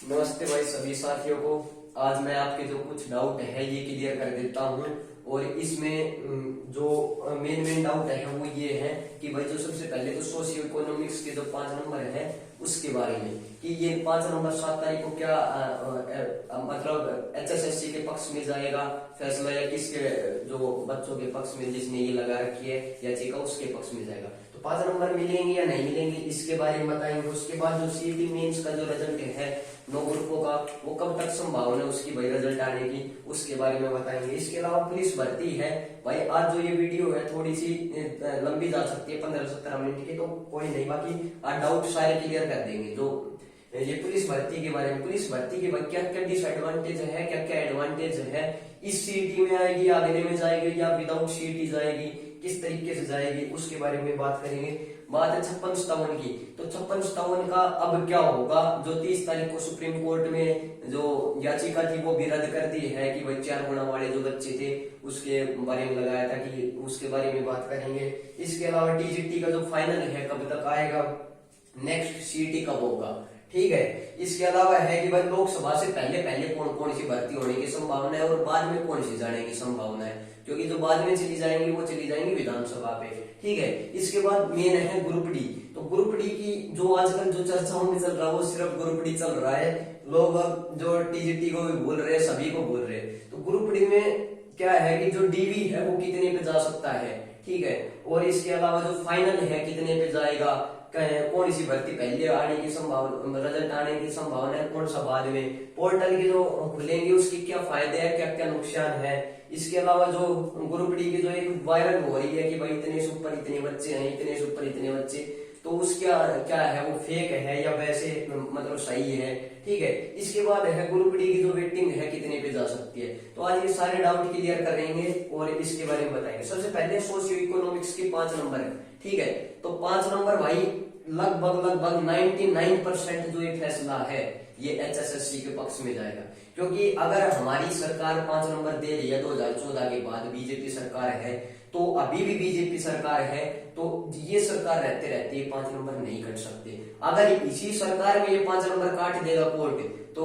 नमस्ते भाई सभी साथियों को। आज मैं आपके जो कुछ डाउट है ये क्लियर कर देता हूँ। और इसमें जो मेन डाउट है वो ये है कि भाई जो सबसे पहले तो सोशियो इकोनॉमिक्स के जो 5 नंबर है उसके बारे में कि ये 5 नंबर 7 तारीख को क्या मतलब एचएसएससी के पक्ष में जाएगा फैसला या किसके जो बच्चों के पक्ष में जिसने ये लगा रखी है याचिका उसके पक्ष में जाएगा। तो 5 नंबर मिलेंगे या नहीं मिलेंगे इसके बारे में बताएंगे। उसके बाद जो सीईटी मेंस का जो रिजल्ट है 9 ग्रुपों का वो कब तक संभावना है उसकी भाई रिजल्ट आने की उसके बारे में बताएंगे। इसके अलावा पुलिस भर्ती है भाई। आज जो ये वीडियो है थोड़ी सी लंबी जा सकती है 15-17 मिनट की, तो कोई नहीं, बाकी आज डाउट सारे क्लियर कर देंगे। जो ये पुलिस भर्ती के बारे में, पुलिस भर्ती के क्या क्या डिसएडवांटेज है, क्या क्या एडवांटेज है, इस सीईटी में आएगी अगले में जाएगी या विदाउट सीईटी जाएगी, किस तरीके से जाएगी उसके बारे में बात करेंगे। बात है 56-57 की, तो 56-57 का अब क्या होगा। जो 30 तारीख को सुप्रीम कोर्ट में जो याचिका थी वो भी रद्द कर दी है कि भाई 4 गुना वाले जो बच्चे थे उसके बारे में लगाया था कि उसके बारे में बात करेंगे। इसके अलावा टीजीटी का जो फाइनल है कब तक आएगा, नेक्स्ट सीईटी कब होगा, ठीक है। इसके अलावा है कि भाई लोकसभा से पहले कौन कौन सी भर्ती होने की संभावना है और बाद में कौन सी जाने की संभावना है, क्योंकि जो बाद में चली जाएंगी वो चली जाएंगी विधानसभा पे, ठीक है। इसके बाद मेन है ग्रुप डी। तो ग्रुप डी की जो आजकल जो चर्चाओं में चल रहा है वो सिर्फ ग्रुप डी चल रहा है। लोग अब जो टीजीटी को भी बोल रहे हैं, सभी को बोल रहे हैं। तो ग्रुप डी में क्या है कि जो डीवी है वो कितने पे जा सकता है, ठीक है। और इसके अलावा जो फाइनल है कितने पे जाएगा, कौन सी भर्ती पहले आने की संभावना, रिजल्ट आने की संभावना है, कौन सा बाद में, पोर्टल के जो खुलेंगे उसके क्या फायदे हैं, क्या क्या नुकसान है। इसके अलावा जो ग्रुप डी की जो एक वायरल हो रही है कि भाई इतने से ऊपर इतने बच्चे हैं, इतने से ऊपर इतने बच्चे, तो उसका क्या है वो फेक है या वैसे मतलब सही है, ठीक है। इसके बाद है ग्रुप डी की जो वेटिंग है कितने पे जा सकती है। तो आज ये सारे डाउट क्लियर करेंगे और इसके बारे में बताएंगे। सबसे पहले सोशियो इकोनॉमिक्स के 5 नंबर है, ठीक है। तो 5 नंबर भाई लगभग 99% जो ये फैसला है ये एचएसएससी के पक्ष में जाएगा, क्योंकि अगर हमारी सरकार 5 नंबर दे रही है 2014 के बाद बीजेपी सरकार है, तो अभी भी बीजेपी सरकार है, तो ये सरकार रहते रहते ये 5 नंबर नहीं कट सकते। अगर इसी सरकार में ये 5 नंबर काट देगा कोर्ट, तो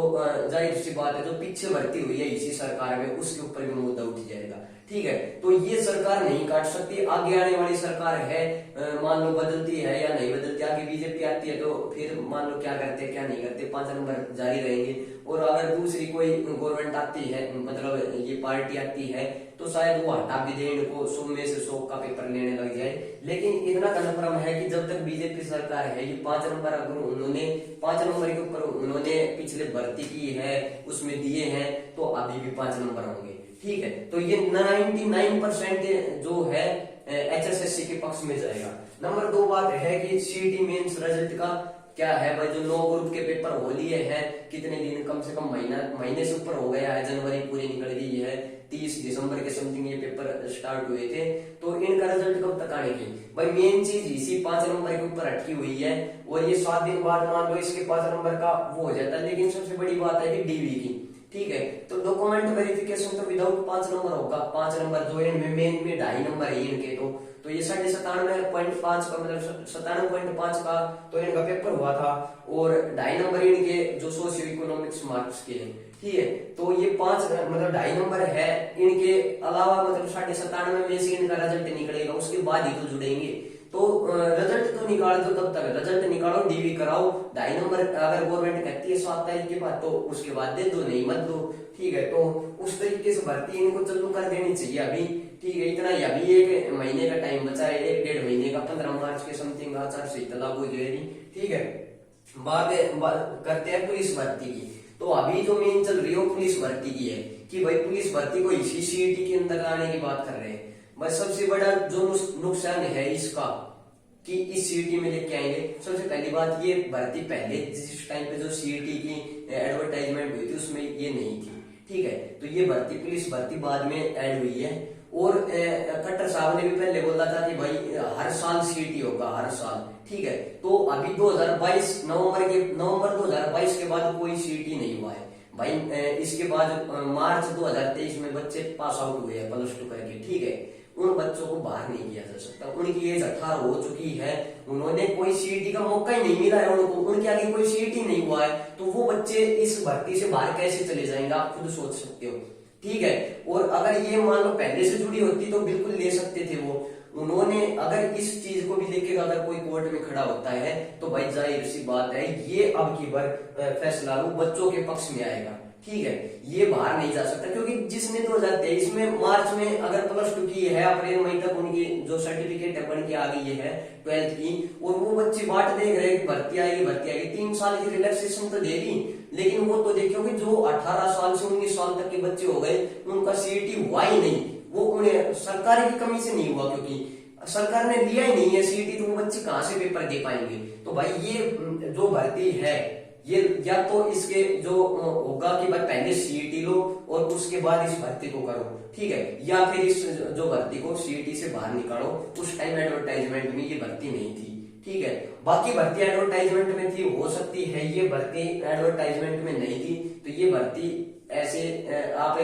जाहिर सी बात है जो पीछे भर्ती हुई है इसी सरकार में उसके ऊपर भी मुद्दा उठ जाएगा, ठीक है। तो ये सरकार नहीं काट सकती। आगे आने वाली सरकार है, मान लो बदलती है या नहीं बदलती, आगे बीजेपी आती है तो फिर मान लो क्या करते क्या नहीं करते, 5 नंबर जारी रहेंगे। और अगर दूसरी कोई गवर्नमेंट आती है, मतलब ये पार्टी आती है, तो शायद वो हटा भी दे इनको, 100 में से 100 का पेपर लेने लग जाए। लेकिन इतना कन्फर्म है कि जब तक बीजेपी सरकार है ये 5 नंबर अगर उन्होंने 5 नंबर के ऊपर उन्होंने पिछले भर्ती की है उसमें दिए हैं तो अभी भी 5 नंबर होंगे, ठीक है। तो ये 99% जो है एचएसएससी के पक्ष में जाएगा। नंबर 2 बात है कि सीईटी मेंस रिजल्ट का क्या है भाई। जो 9 ग्रुप के पेपर हो लिए हैं, कितने दिन, कम से कम महीने से ऊपर हो गया है, जनवरी पूरी निकल गई है, 30 दिसंबर के समथिंग ये पेपर स्टार्ट हुए थे। तो इनका रिजल्ट कब तक आने की भाई मेन चीज इसी 5 नंबर के ऊपर अटकी हुई है। और ये 7 दिन बाद मान लो इसके 5 नंबर का वो हो जाता है। लेकिन सबसे बड़ी बात है कि डीवी की, ठीक है। तो डॉक्यूमेंट वेरिफिकेशन तो विदाउट 5 नंबर होगा। 5 नंबर जो इनमें मेन में 2.5 नंबर है इनके, तो ये 97.5 का मतलब 97.5 का तो इनका पेपर हुआ था और 2.5 नंबर इनके जो सोशियो इकोनॉमिक्स मार्क्स के हैं, ठीक है। तो ये 5 मतलब 2.5 नंबर है इनके अलावा, मतलब 97.5 में से इनका रिजल्ट निकलेगा, उसके बाद ही तो जुड़ेंगे। तो रिजल्ट तो निकाल दो, तब तक रिजल्ट निकालो, डीवी कराओ। 2.5 नंबर अगर गवर्नमेंट कहती है 7 तारीख के बाद तो उसके बाद दे दो, नहीं मत दो, ठीक है। तो उस तरीके से भर्ती इनको चालू कर देनी चाहिए अभी, ठीक है। इतना ही अभी 1 महीने का टाइम बचा है, 1-1.5 महीने का, 15 मार्च के समथिंग आचार संहिता लागू हो जाएगी, ठीक है। बात करते हैं पुलिस भर्ती की। तो अभी जो मेन चल रही है वो पुलिस भर्ती की है कि भाई पुलिस भर्ती को इसी सीईटी के अंदर लाने की बात कर रहे हैं। बस सबसे बड़ा जो नुकसान है इसका कि इस सीईटी में लेके आएंगे। सबसे पहली बात, ये भर्ती पहले जिस टाइम पे जो सीईटी की एडवर्टाइजमेंट हुई थी उसमें ये नहीं थी, ठीक है। तो ये भर्ती पुलिस भर्ती बाद में ऐड हुई है। और खट्टर साहब ने भी पहले बोला था कि भाई हर साल सीईटी होगा, हर साल, ठीक है। तो अभी 2022 नवंबर 2022 के बाद कोई सीईटी नहीं हुआ है भाई। इसके बाद मार्च 2023 में बच्चे पास आउट हुए हैं +2 करके, ठीक है। उन बच्चों को बाहर नहीं किया जा सकता। उनकी एज 18 हो चुकी है, उन्होंने कोई सीईटी का मौका ही नहीं मिला है उनको, उनके आगे कोई सीईटी नहीं हुआ है, तो वो बच्चे इस भर्ती से बाहर कैसे चले जाएंगे, आप खुद सोच सकते हो। ठीक है, और अगर ये मान लो पहले से जुड़ी होती तो बिल्कुल ले सकते थे वो। उन्होंने अगर इस चीज को भी लेके अगर कोई कोर्ट में खड़ा होता है तो भाई जाहिर सी बात है ये अब की बार फैसला वो बच्चों के पक्ष में आएगा। ठीक है, ये बाहर नहीं जा सकता, क्योंकि जिसने 2023 में मार्च में अगर +2 की है, अप्रैल मई तक उनकी जो सर्टिफिकेट है बन के आ गई है 12th की, और वो बच्चे बाट देख रहे हैं कि भर्ती आएगी 3 साल की रिलैक्सेशन तो दे दी, लेकिन वो तो देखो कि जो 18 साल से 19 साल तक के बच्चे हो गए उनका सीईटी हुआ ही नहीं। वो उन्हें सरकार की कमी से नहीं हुआ, क्योंकि सरकार ने दिया ही नहीं है सीईटी, तो वो बच्चे कहां से पेपर दे पाएंगे। तो भाई ये जो भर्ती है ये या तो इसके जो होगा कि भाई पहले सीईटी लो और उसके बाद इस भर्ती को करो, ठीक है, या फिर इस जो भर्ती को सीईटी से बाहर निकालो। उस टाइम एडवर्टाइजमेंट में ये भर्ती नहीं थी। ठीक है, बाकी भर्ती एडवर्टाइजमेंट में थी, हो सकती है ये भर्ती एडवर्टाइजमेंट में नहीं थी, तो ये भर्ती ऐसे आप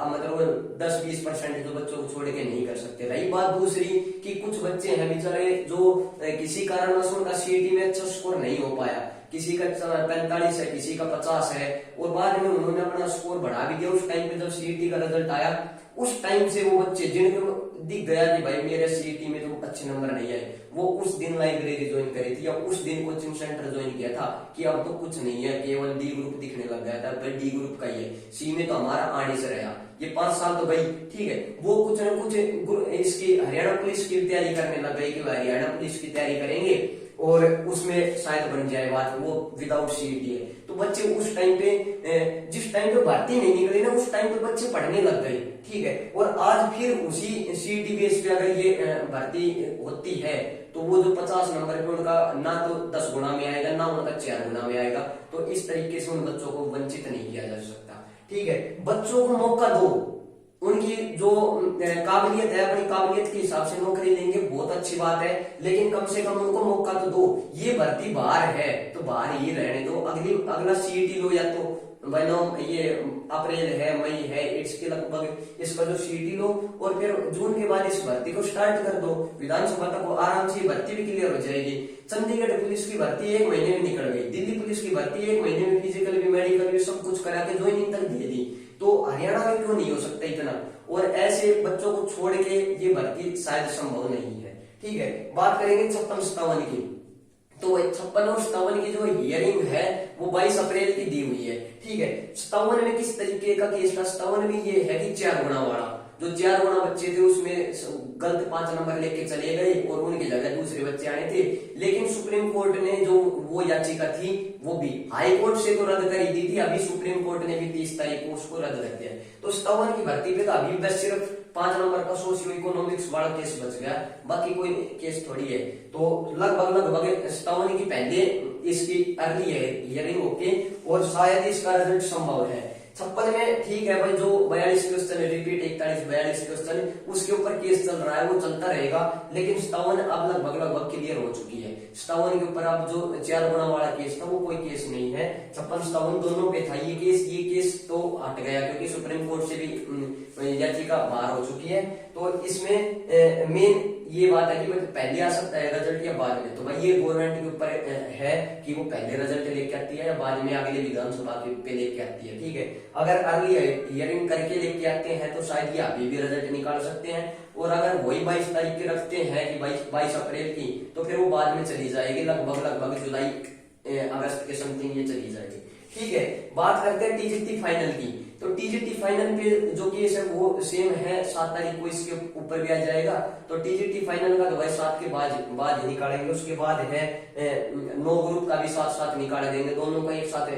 मतलब 10-20% जो बच्चों को छोड़ के नहीं कर सकते। रही बात दूसरी कि कुछ बच्चे हैं बेचारे जो किसी कारणवश उनका सीईटी में अच्छा स्कोर नहीं हो पाया, किसी का 45 है, किसी का 50 है, और बाद में उन्होंने अपना स्कोर बढ़ा भी दिया। उस टाइम पे जब सीईटी का रिजल्ट आया, उस टाइम से वो बच्चे जिनको दिख गया कि भाई मेरे सीईटी में तो अच्छे नंबर नहीं आए, वो उस दिन लाइब्रेरी ज्वाइन करी थी या उस दिन कोचिंग सेंटर ज्वाइन किया था कि अब तो कुछ नहीं है, केवल डी ग्रुप दिखने लग गया था, भाई डी ग्रुप का ही है, सी में तो हमारा आने से रहा ये 5 साल तो भाई। ठीक है, वो कुछ न कुछ इसकी हरियाणा पुलिस की तैयारी करने लग गए कि हरियाणा पुलिस की तैयारी करेंगे और उसमें शायद बन जाए बात, वो विदाउट सीईटी है। तो बच्चे उस टाइम पे जिस टाइम पे भर्ती नहीं निकली ना, उस टाइम पे बच्चे पढ़ने लग गए। ठीक है, और आज फिर उसी सीईटी बेस पे अगर ये भर्ती होती है तो वो जो 50 नंबर पे उनका ना तो 10 गुना में आएगा, ना उनका 4 गुना में आएगा। तो इस तरीके से उन बच्चों को वंचित नहीं किया जा सकता। ठीक है, बच्चों को मौका दो, उनकी जो काबिलियत है अपनी काबिलियत के हिसाब से नौकरी लेंगे, बहुत अच्छी बात है, लेकिन कम से कम उनको मौका तो दो। ये भर्ती बाहर है तो बाहर ही रहने दो, अगला सीईटी लो, या तो ये अप्रैल है, मई है, इसके लगभग इसका जो सीईटी लो और फिर जून के बाद इस भर्ती को स्टार्ट कर दो। विधानसभा तक आराम से भर्ती भी क्लियर हो जाएगी। चंडीगढ़ पुलिस की भर्ती 1 महीने में निकल गई, दिल्ली पुलिस की भर्ती 1 महीने में फिजिकल भी मेडिकल भी सब कुछ करा के ज्वाइनिंग तक दे दी, तो हरियाणा में क्यों नहीं हो सकता इतना? और ऐसे बच्चों को छोड़ के ये भर्ती शायद संभव नहीं है। ठीक है, बात करेंगे 56-57 की, तो 56 और 57 की जो हियरिंग है वो 22 अप्रैल की दी हुई है। ठीक है, 57 में किस तरीके का केस था? 57 में ये है कि 4 गुना वाला, जो 4 गुना बच्चे थे उसमें गलत 5 नंबर लेके चले गए और उनकी जगह दूसरे बच्चे आए थे, लेकिन सुप्रीम कोर्ट ने जो वो याचिका थी वो भी हाई कोर्ट से तो रद्द कर ही दी थी, अभी सुप्रीम कोर्ट ने भी 30 तारीख को उसको रद्द कर दिया। तो 57 की भर्ती पे तो अभी बस सिर्फ 5 नंबर का सोशियो इकोनॉमिक्स वाला केस बच गया, बाकी कोई केस थोड़ी है। तो लगभग 57 की पहले इसकी अर्ली हियरिंग होके और शायद इसका रिजल्ट संभव है। 56 में ठीक है भाई, जो 42 क्वेश्चन रिपीट 41-42 क्वेश्चन उसके ऊपर केस चल रहा है वो चलता रहेगा, लेकिन 57 अब लगभग क्लियर हो चुकी है। 57 के ऊपर अब जो 4 गुना वाला केस था वो कोई केस नहीं है, 56-57 दोनों पे था ये केस तो हट गया क्योंकि सुप्रीम कोर्ट से भी याचिका बाहर हो चुकी है। तो इसमें मेन ये बात है कि पहले आ सकता है रिजल्ट या बाद में, तो भाई ये गवर्नमेंट के ऊपर है कि वो पहले रिजल्ट लेके आती है या बाद में अगले विधानसभा पे लेके आती है। ठीक है, अगर अर्ली हियरिंग करके लेके आते हैं तो शायद ये अभी भी रिजल्ट निकाल सकते हैं, और अगर वही 22 तारीख के रखते हैं कि 22 अप्रैल की, तो फिर वो बाद में चली जाएगी, लगभग जुलाई अगस्त के समथिंग ये चली जाएगी। ठीक है, बात करते हैं टीजीटी फाइनल की। तो टीजीटी फाइनल पे जो केस है वो सेम है, 7 तारीख को इसके ऊपर भी आ जाएगा। तो टीजीटी फाइनल का तो भाई 7 के बाद ही निकालेंगे, उसके बाद है 9 ग्रुप का भी साथ निकाल देंगे, दोनों का एक साथ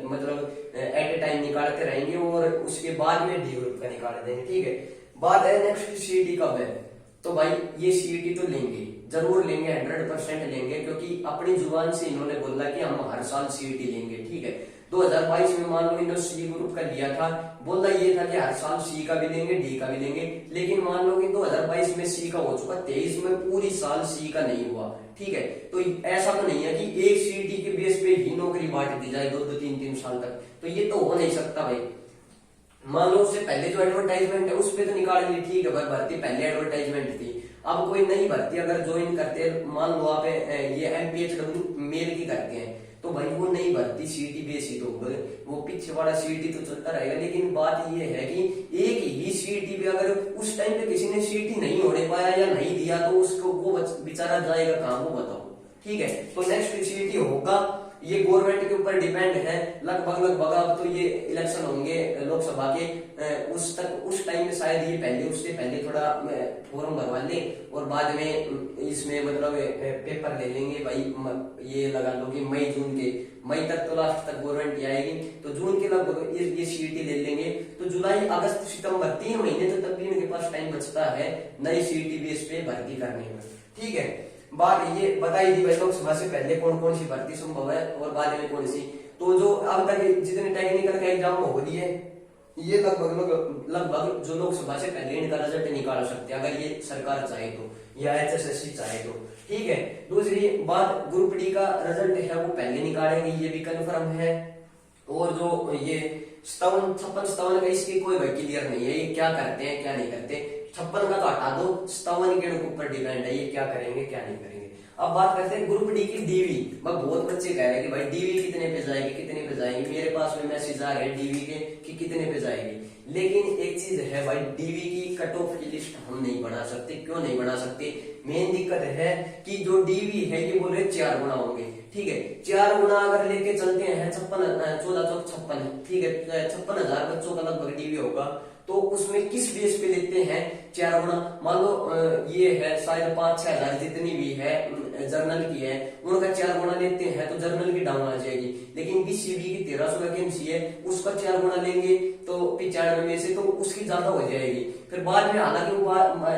मतलब एट ए टाइम निकालते रहेंगे और उसके बाद में डी ग्रुप का निकाल देंगे। ठीक है, बात है नेक्स्ट सीईटी कब है? तो भाई ये सीईटी तो लेंगे, जरूर लेंगे, 100% लेंगे, क्योंकि अपनी जुबान से इन्होंने बोला कि हम हर साल सीईटी लेंगे। ठीक है, 2022 में मान लो इन्होंने सी ग्रुप का लिया था, बोला ये था कि हर साल सी का भी लेंगे, डी का भी लेंगे, लेकिन मान लो कि 2022 में सी का हो चुका, 23 में पूरी साल सी का नहीं हुआ। ठीक है, तो ऐसा तो नहीं है कि एक सीईटी के बेस पे ही नौकरी बांट दी जाए 2-3 साल तक, तो ये तो हो नहीं सकता भाई। मान लो उससे पहले जो एडवर्टाइजमेंट है उस पे तो निकाल ली, ठीक है भाई भर्ती पहले एडवर्टाइजमेंट थी। अब कोई नई भर्ती अगर ज्वाइन करते हैं, मान लो आप ये MPHW मेल की करते हैं, तो भाई वो नई भर्ती सीटी बेसी तो वो पीछे वाला सीटी तो चलता रहेगा। लेकिन बात ये है कि एक ही सीटी पे अगर उस टाइम पे किसी ने सीटी नहीं होने पाया या नहीं दिया तो उसको वो बेचारा जाएगा कहाँ, वो बताओ, ठीक है। तो नेक्स्ट सीटी होगा, ये गवर्नमेंट के ऊपर डिपेंड है। लगभग अब तो ये इलेक्शन होंगे लोकसभा के, उस टाइम में शायद ये पहले उससे पहले थोड़ा फॉर्म भरवा ले और बाद में इसमें मतलब पेपर ले लेंगे भाई। ये लगा लो कि मई तक तो लास्ट तक गवर्नमेंट आएगी, तो जून के लगभग ये सीटी ले लेंगे, तो जुलाई अगस्त सितंबर 3 महीने तो तब भी इनके पास टाइम बचता है नई सीटी बेस पे भर्ती करने में, ठीक है। बात ये बताई थी भाई लोकसभा से पहले कौन कौन सी भर्ती संभव है और बाद में कौन सी। तो जो अब तक जितने टेक्निकल का एग्जाम हो दिए, ये लगभग जो लोकसभा से पहले इनका रिजल्ट निकाल सकते हैं अगर ये सरकार चाहे तो, या HSSC चाहे तो, ठीक है। दूसरी बात, ग्रुप डी का रिजल्ट है वो पहले निकालेंगे, ये भी कन्फर्म है। और जो ये 56 का इसकी कोई भाई क्लियर नहीं है, ये क्या करते हैं क्या नहीं करते। 56 का तो हटा दो, 57 के ऊपर डिपेंड है ये क्या करेंगे क्या नहीं करेंगे। अब बात करते हैं ग्रुप डी की डीवी। बहुत बच्चे कह रहे हैं कि भाई डीवी कितने पे जाएगी कितने पे जाएगी, मेरे पास में मैसेज आ रहे हैं डीवी के कि कितने पे जाएगी। लेकिन एक चीज है भाई, डीवी की कट ऑफ की लिस्ट हम नहीं बना सकते। क्यों नहीं बना सकते? मेन दिक्कत है कि जो डीवी है ये बोल रहे 4 गुना होंगे, ठीक है। 4 गुना अगर लेके चलते हैं 1456, ठीक है, 56,000 बच्चों का लगभग डीवी होगा, तो उसमें किस बेस पे लेते हैं 4 गुना। मान लो ये है शायद 5-6 हजार जितनी भी है जर्नल की है, उनका 4 गुना लेते हैं तो जर्नल की डाउन आ जाएगी। लेकिन बीसीबी की 1300 वैकेंसी है, उसका 4 गुना लेंगे तो 95 में से तो उसकी ज्यादा हो जाएगी। फिर बाद में हालांकि वो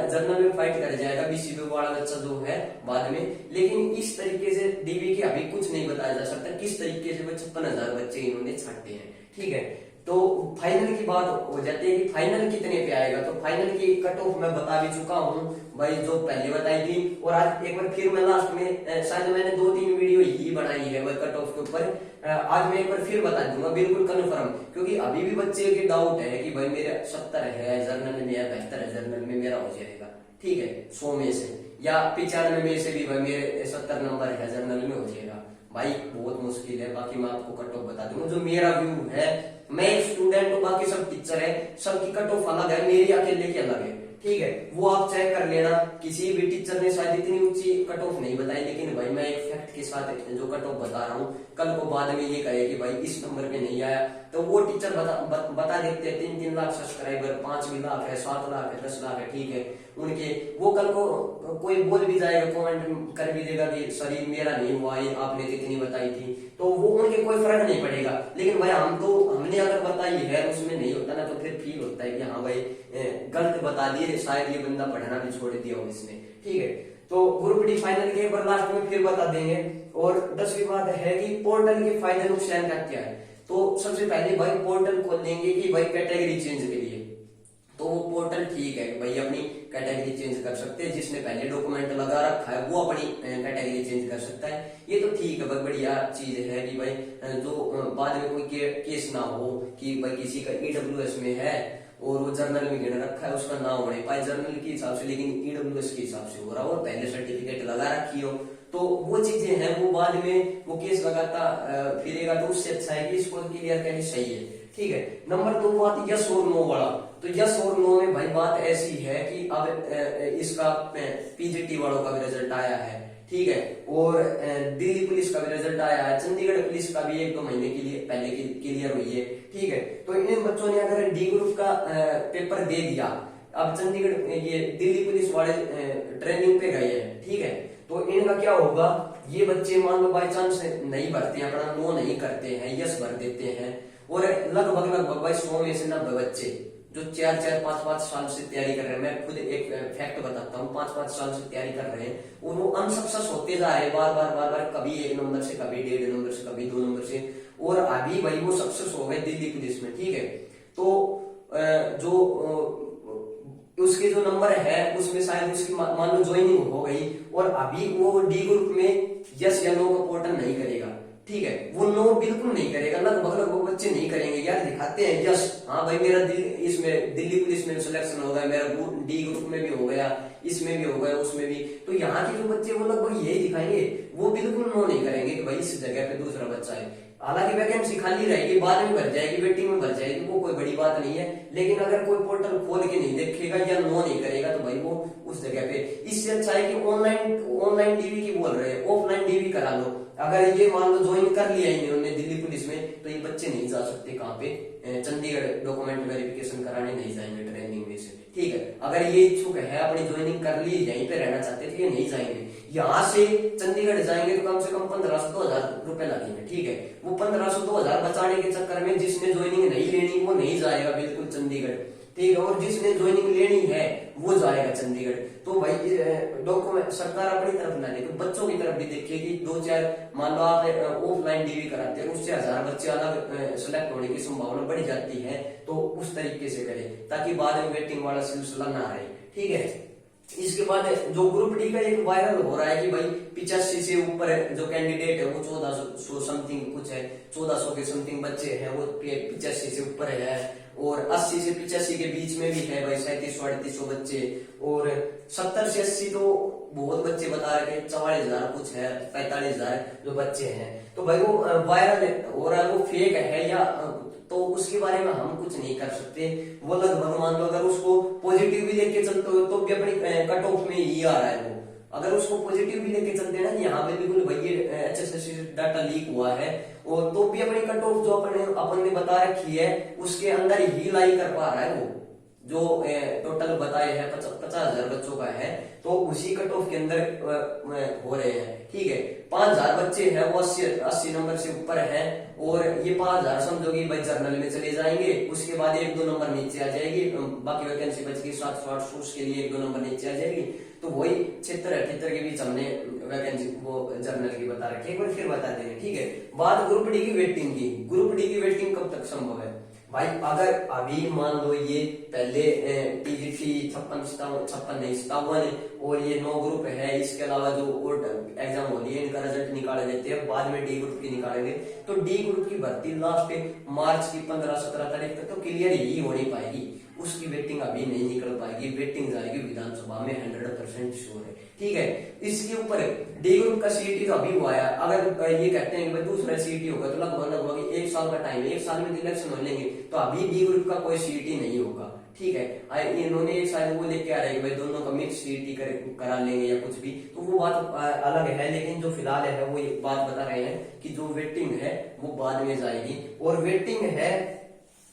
जर्नल में फाइट कर जाएगा बीसीबी वाला बच्चा जो है बाद में। लेकिन इस तरीके से डीवी की अभी कुछ नहीं बताया जा सकता किस तरीके से 56,000 बच्चे इन्होंने छाटे हैं, ठीक है। तो फाइनल की बात हो जाती है कि फाइनल कितने पे आएगा। तो फाइनल की कट ऑफ मैं बता भी चुका हूं भाई, जो पहले बताई थी। और आज एक बार फिर मैं लास्ट में शायद मैंने 2-3 वीडियो ही बनाई है वह कट ऑफ के ऊपर, आज मैं एक बार फिर बता दूंगा बिल्कुल कन्फर्म, क्योंकि अभी भी बच्चे के डाउट है कि भाई मेरा 70 है जर्नल में या 72 है जर्नल में मेरा हो जाएगा, ठीक है, 100 में से, या 95 में से भी भाई मेरे 70 नंबर है जर्नल में हो जाएगा। भाई बहुत मुश्किल है, बाकी मैं आपको कट ऑफ बता दूंगा। जो मेरा व्यू है, मैं एक स्टूडेंट हूँ, बाकी सब टीचर है, सबकी कट ऑफ अलग है, मेरी अकेले की अलग है, ठीक है। वो आप चेक कर लेना, किसी भी टीचर ने शायद इतनी ऊंची कट ऑफ नहीं बताई, लेकिन भाई मैं एक फैक्ट के साथ जो कट ऑफ बता रहा हूँ, कल को बाद में ये कहे कि भाई इस नंबर पे नहीं आया, तो वो टीचर बता देते हैं 3-3 लाख सब्सक्राइबर, 5 भी लाख है, 7 लाख है, 10 लाख है, ठीक है, उनके वो कल को कोई बोल भी जाएगा, कमेंट कर भी देगा कि सॉरी मेरा नहीं हुआ, ये आपने कितनी बताई थी, तो वो उनके कोई फर्क नहीं पड़ेगा। लेकिन भाई हमने अगर बताई है उसमें नहीं होता ना, तो फिर फील होता है कि हाँ भाई गलत बता दिए, शायद ये बंदा पढ़ना भी छोड़ दिया हो इसने, ठीक है। तो ग्रुप डी फाइनल के एक बार लास्ट में फिर बता देंगे। और 10वीं बात है कि पोर्टल के फायदे नुकसान क्या है। तो सबसे पहले भाई पोर्टल खोल देंगे कि भाई कैटेगरी चेंज के लिए, तो वो पोर्टल ठीक है भाई, अपनी कैटेगरी चेंज कर सकते हैं। जिसने पहले डॉक्यूमेंट लगा रखा है वो अपनी कैटेगरी चेंज कर सकता है, ये तो ठीक है, बहुत बढ़िया चीज है कि भाई जो बाद में कोई केस ना हो कि भाई किसी का EWS में है और वो जर्नल में गिन रखा है, उसका ना होने पाए जर्नल के हिसाब से, लेकिन EWS के हिसाब से हो रहा हो और पहले सर्टिफिकेट लगा रखी हो, तो वो चीजें हैं, वो बाद में वो केस लगाता फिरेगा, तो उससे अच्छा है कि इसको क्लियर करनी सही है, ठीक है। नंबर 2 बात यस और नो वाला। तो यस और नो में भाई बात ऐसी है कि अब इसका PGT वालों का भी रिजल्ट आया है, ठीक है, और दिल्ली पुलिस का भी रिजल्ट आया है, चंडीगढ़ पुलिस का भी 1-2 महीने के लिए पहले क्लियर हुई है, ठीक है। तो इन बच्चों ने अगर डी ग्रुप का पेपर दे दिया, अब चंडीगढ़ ये दिल्ली पुलिस वाले ट्रेनिंग पे गए हैं, ठीक है, तो इनका क्या होगा, ये बच्चे मान लो बाई चांस नहीं भरते हैं, अपना नो नहीं करते हैं, यस भर देते हैं, और लगभग भाई 100 में से 90 बच्चे जो 4-4, 5-5 साल से तैयारी कर रहे हैं, मैं खुद एक फैक्ट बताता हूँ, 5-5 साल से तैयारी कर रहे हैं और वो अनसक्सेस होते जा रहे हैं बार बार, कभी 1 नंबर से, कभी 1.5 नंबर से, कभी 2 नंबर से, और अभी भाई वो सक्सेस हो गए दिल्ली पुलिस में, ठीक है। तो जो उसके जो नंबर है उसमें शायद उसकी मान लो ज्वाइनिंग हो गई और अभी वो डी ग्रुप में यस या नो का पोर्टल नहीं करेगा, ठीक है, वो नो बिल्कुल नहीं करेगा। लगभग बच्चे नहीं करेंगे यार, दिखाते हैं यस हाँ भाई मेरा इसमें दिल्ली पुलिस में सिलेक्शन हो गया, मेरा डी ग्रुप में भी हो गया, इसमें भी हो गया, उसमें भी। तो यहाँ के जो बच्चे वो लगभग यही दिखाएंगे, वो बिल्कुल नो नहीं करेंगे कि भाई इस जगह पे दूसरा बच्चा है। हालांकि वैकेंसी खाली रहेगी, बाद में भर जाएगी, वेटिंग में भर जाएगी, वो कोई बड़ी बात नहीं है। लेकिन अगर कोई पोर्टल खोल के नहीं देखेगा या नो नहीं करेगा तो भाई वो उस जगह पे, इससे अच्छा है कि ऑनलाइन डीवी की बोल रहे हैं, ऑफलाइन डीवी करा लो। अगर ये मान लो ज्वाइन कर लिया इन्होंने दिल्ली पुलिस में, तो ये बच्चे नहीं जा सकते कहाँ पे, चंडीगढ़ डॉक्यूमेंट वेरिफिकेशन कराने नहीं जाएंगे ट्रेनिंग में से, ठीक है। अगर ये इच्छुक है अपनी ज्वाइनिंग कर ली, यहीं पे रहना चाहते थे, ये नहीं जाएंगे। यहाँ से चंडीगढ़ जाएंगे तो कम से कम 1500 से 2000 रुपए लगेंगे, ठीक है। वो 1500 से 2000 बचाने के चक्कर में जिसने ज्वाइनिंग नहीं लेनी वो नहीं जाएगा बिल्कुल चंडीगढ़, ठीक है। और जिसने ज्वाइनिंग लेनी है वो जाएगा चंडीगढ़। तो भाई डॉक्यूमेंट सरकार अपनी तरफ ना देखे, बच्चों की तरफ भी देखिए। 2-4 मान लो आप ऑफलाइन डीवी कराते हैं, उससे 1000 बच्चे अलग सेलेक्ट होने की संभावना बढ़ जाती है। तो उस तरीके से करें ताकि बाद में वेटिंग वाला सिलसिला ना रहे, ठीक है। इसके बाद जो ग्रुप डी का एक वायरल हो रहा है कि भाई 85 से ऊपर जो कैंडिडेट है वो 1400 समथिंग कुछ है, 1400 के समथिंग बच्चे हैं वो 85 से ऊपर है, और 80 से 85 के बीच में भी है भाई 3700-3800 बच्चे, और 70 से 80 तो बहुत बच्चे बता रहे हैं, 44,000 कुछ है, 45,000 जो बच्चे हैं। तो भाई वो वायरल हो रहा है, वो फेक है या तो उसके बारे में हम कुछ नहीं कर सकते। वो लगभग मान लो अगर उसको पॉजिटिव भी लेके चलते हो तो भी अपनी कट ऑफ में ही आ रहा है वो। अगर उसको पॉजिटिव भी लेके चलते हैं ना, यहाँ पे बिल्कुल भाई HSSC डाटा लीक हुआ है, और तो भी अपनी कट ऑफ जो अपन ने बता रखी है उसके अंदर ही लाई कर पा रहा है वो। जो टोटल बताए हैं 50,000 बच्चों का है, तो उसी कट ऑफ के अंदर हो रहे हैं, ठीक है। 5,000 बच्चे हैं वो 80 नंबर से ऊपर है, और ये 5,000 समझोगे भाई जर्नल में चले जाएंगे। उसके बाद 1-2 नंबर नीचे आ जाएगी, बाकी वैकेंसी बच गई 700-800, उसके लिए 1-2 नंबर नीचे आ जाएगी। तो वही 76-78 के बीच हमने वैकेंसी वो जर्नल की बता रखी है, एक बार फिर बता देंगे, ठीक है। बात ग्रुप डी की वेटिंग की। ग्रुप डी की वेटिंग कब तक संभव है भाई? अगर अभी मान लो ये पहले TGT 56 और ये 9 ग्रुप है, इसके अलावा जो और एग्जाम हो रही है इनका रिजल्ट निकाले देते हैं, बाद में डी ग्रुप की निकालेंगे। तो डी ग्रुप की भर्ती लास्ट मार्च की 15-17 तारीख तक तो क्लियर ही हो नहीं पाएगी, उसकी वेटिंग अभी नहीं निकल पाएगी। वेटिंग जाएगी विधानसभा में 100% श्योर है, ठीक है। इसके ऊपर डी ग्रुप का CET तो अभी हुआ है। अगर ये कहते हैं कि भाई दूसरा CET होगा तो लगभग 1 साल का टाइम है, 1 साल में इलेक्शन हो लेंगे, तो अभी डी ग्रुप का कोई CET नहीं होगा, ठीक है। इन्होंने एक साल वो लेके आ रहे हैं कि भाई दोनों का मिक्स CET करा लेंगे या कुछ भी, तो वो बात अलग है। लेकिन जो फिलहाल है वो एक बात बता रहे हैं कि जो वेटिंग है वो बाद में जाएगी, और वेटिंग है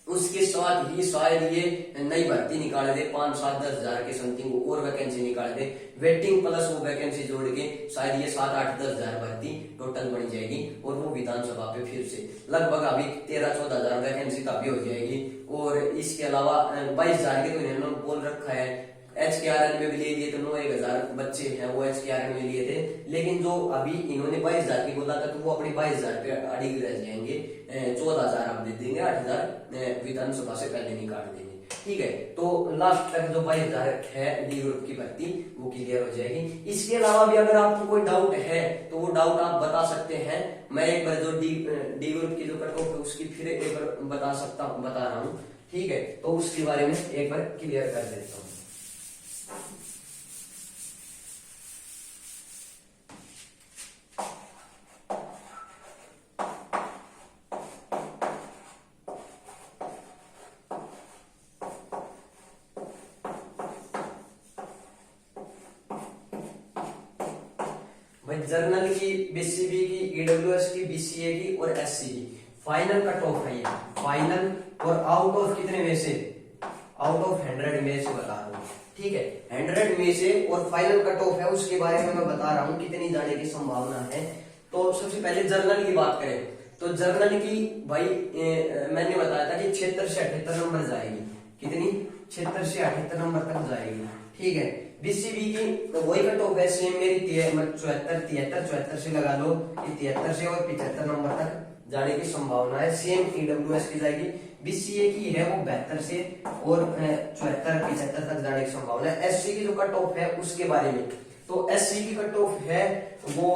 उसके साथ ही शायद ये नई भर्ती निकाल दे, 5-7-10 हजार के समथिंग और वैकेंसी निकाल दे। वेटिंग प्लस वो वैकेंसी जोड़ के शायद ये 7-8-10 हजार भर्ती टोटल बन जाएगी, और वो विधानसभा पे फिर से लगभग अभी 13-14 हजार वैकेंसी का भी हो जाएगी। और इसके अलावा 22 हजार के तो इन्होंने बोल रखा है। HKRN में भी ले लिए तो 9-1 हजार बच्चे हैं वो HKRN में लिए थे, लेकिन जो अभी इन्होंने 22 हजार की बोला था तो वो अपने 22 हजार पे अड़िग रह जाएंगे। 14 हजार आप दे देंगे, 8 हजार विधानसभा से पहले निकाल देंगे, ठीक है। तो लास्ट तक जो 22 हजार है डी ग्रुप की भर्ती वो क्लियर हो जाएगी। इसके अलावा भी अगर आपको कोई डाउट है तो वो डाउट आप बता सकते हैं। मैं एक बार जो डी ग्रुप की जो कट ऑफ है उसकी फिर एक बार बता रहा हूँ, ठीक है। तो उसके बारे में एक बार क्लियर कर देता हूँ। जर्नल की, BCB की, EWS की, BCA की और SC की फाइनल कट ऑफ है ये फाइनल, और आउट ऑफ कितने में से? आउट ऑफ 100 में से बता रहा हूँ, ठीक है। 100 में से और फाइनल कट ऑफ है उसके बारे में मैं बता रहा हूँ कितनी जाने की संभावना है। तो सबसे पहले जर्नल की बात करें तो जर्नल की भाई मैंने बताया था कि 76 से 78 नंबर जाएगी। कितनी? 76 से 78 नंबर तक जाएगी, ठीक है। BCB की तो वही कट ऑफ है सेम मेरी 73 से लगा लो, 73 से और 75 नंबर तक जाने की संभावना है। सेम EWS की जाएगी। BCA की है वो 72 से और 74-75 तक जाने की संभावना है। SC की जो कट ऑफ है उसके बारे में, तो SC की कट ऑफ है वो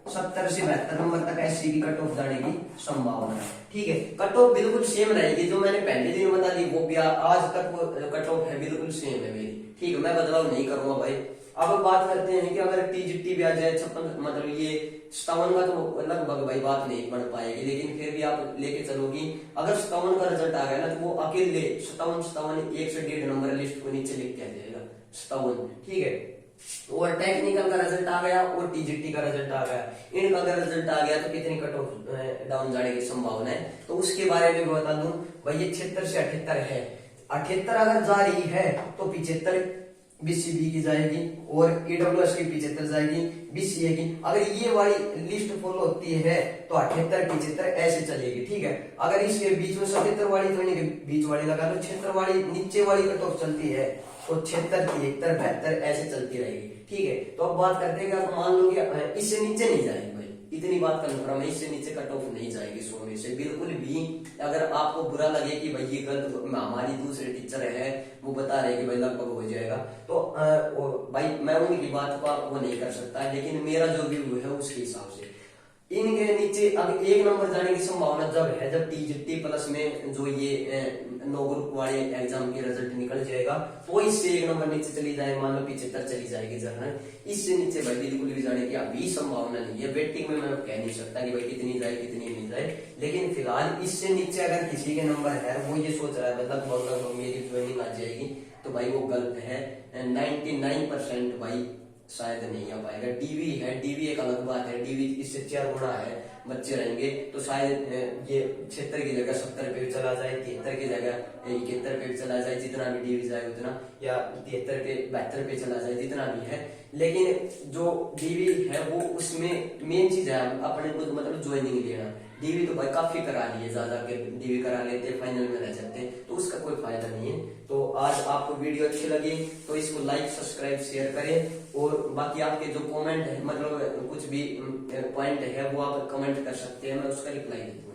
70 से 72 नंबर तक एससी की कट ऑफ जाने की संभावना है। ठीक है, कट ऑफ बिल्कुल सेम रहेगी, जो मैंने पहले दिन बता दी वो भी आज तक वो कट ऑफ है बिल्कुल सेम है मेरी। ठीक है, मैं बदलाव नहीं करूंगा भाई। अब बात करते हैं कि अगर टीजीटी भी आ जाए 56 मतलब ये 57 का तो लगभग भाई बात नहीं बन पाएगी, लेकिन फिर भी आप लेके चलोगी। अगर 57 का रिजल्ट आ गया ना तो वो अकेले 57 1 से 1.5 नंबर लिस्ट को नीचे लिख के आ जाएगा 57। ठीक है, और टेक्निकल का रिजल्ट आ गया और टीजीटी का रिजल्ट आ गया, इनका अगर रिजल्ट आ गया तो कितनी कट ऑफ डाउन जाने की संभावना है तो उसके बारे में बता दूं भाई। ये 76 से 78 है, 78 अगर जा रही है तो 75 बीसीबी की जाएगी और ईडब्ल्यूएस की 75 जाएगी, बीसीए की। अगर ये वाली लिस्ट फॉलो होती है तो 78 75 ऐसे चलेगी। ठीक है, अगर इसके बीच में 77 वाली तो नहीं बीच वाली लगा लो, 76 वाली नीचे वाली कट ऑफ चलती है तो 76 73 72 ऐसे चलती रहेगी। ठीक है, तो अब बात करते हैं कि आप मान लो कि इससे नीचे नहीं जाएगी भाई, इतनी बात कन्फर्म है, इससे नीचे कट ऑफ नहीं जाएगी 100 में से बिल्कुल भी। अगर आपको बुरा लगे कि भाई ये गलत, हमारी दूसरे टीचर है वो बता रहे कि भाई लगभग हो जाएगा, तो भाई मैं उनकी बात को आपको नहीं कर सकता, लेकिन मेरा जो व्यू है उसके हिसाब से इनके नीचे अब 1 नंबर जाने की संभावना जब है जब टीजीटी प्लस में जो ये 9 ग्रुप वाले एग्जाम के रिजल्ट निकल जाएगा तो इससे 1 नंबर नीचे चली जाए, मान लो 75 चली जाएगी जर्नल, इससे नीचे भाई बिल्कुल भी जाने की अभी संभावना नहीं है। वेटिंग में मैं कह नहीं सकता कि भाई कितनी जाए कितनी नहीं जाए, लेकिन फिलहाल इससे नीचे अगर किसी के नंबर है वो ये सोच रहा है मतलब मेरी ज्वाइनिंग आ जाएगी, तो भाई वो गलत है। 99% भाई शायद नहीं आ पाएगा। डीवी है, डीवी एक अलग बात है, डीवी इससे 4 गुना है बच्चे रहेंगे, तो शायद ये 76 की जगह 70 पे चला जाए, 73 की जगह 71 पे चला जाए, जितना भी डीवी जाए उतना, या 73 पे 72 पे चला जाए, जितना भी है। लेकिन जो डीवी है वो उसमें मेन चीज है अपने को मतलब ज्वाइनिंग लेना। डीवी तो भाई काफी करा लिए, ज्यादा के डीवी करा लेते फाइनल में रह जाते, तो उसका कोई फायदा नहीं है। तो आज आपको वीडियो अच्छी लगी तो इसको लाइक सब्सक्राइब शेयर करें, और बाकी आपके जो कमेंट है मतलब कुछ भी पॉइंट है वो आप कमेंट कर सकते हैं, मैं उसका रिप्लाई दूंगा।